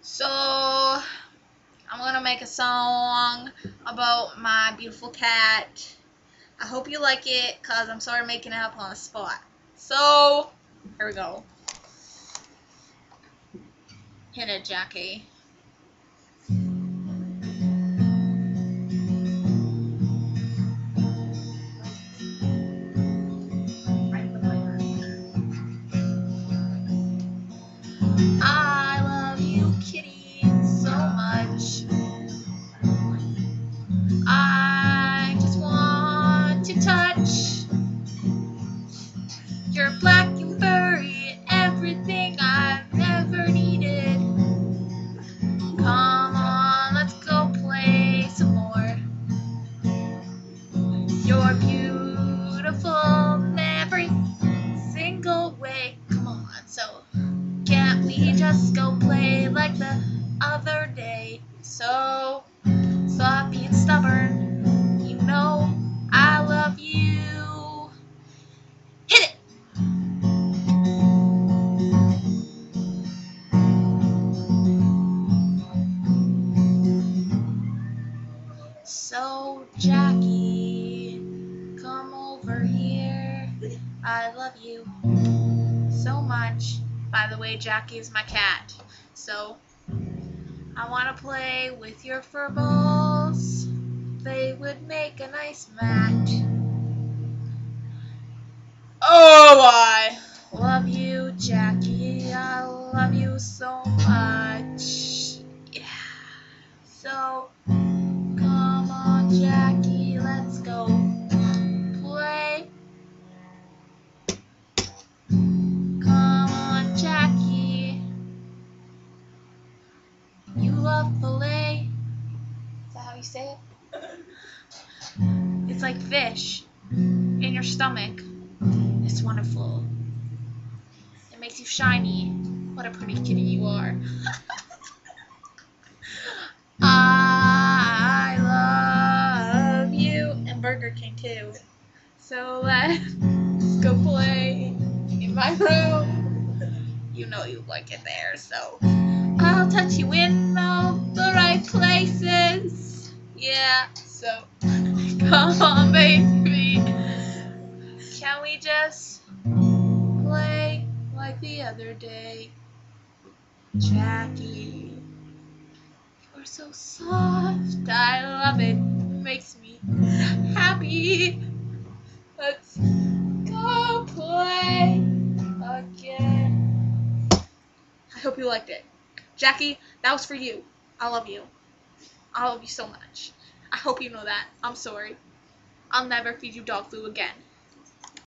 So, I'm gonna make a song about my beautiful cat. I hope you like it, cause I'm sorry making it up on the spot. So, here we go. Hit it, Jackie. I love you, kitty, so much. I just want to touch. You're black and furry, everything I've ever needed. Come on, let's go play some more. You're beautiful in every single way. Come on, so can't we just go play like the other day? So stop being stubborn. You know I love you. Hit it! So Jackie, come over here. I love you so much. By the way, Jackie is my cat. So I want to play with your fur balls. They would make a nice mat. Oh, I love you, Jackie. I love you so much. Yeah. So, come on, Jackie. Let's go play. Come on, Jackie. You love filet. Is that how you say it? It's like fish in your stomach. It's wonderful. It makes you shiny. What a pretty kitty you are. I love you. And Burger King too. So let's go play in my room. You know you like it there, so I'll touch you in all the right places. Yeah, so come on, baby. Can we just play like the other day? Jackie, you're so soft. I love it. It makes me happy. Let's go play again. I hope you liked it. Jackie, that was for you. I love you. I love you so much. I hope you know that. I'm sorry. I'll never feed you dog food again.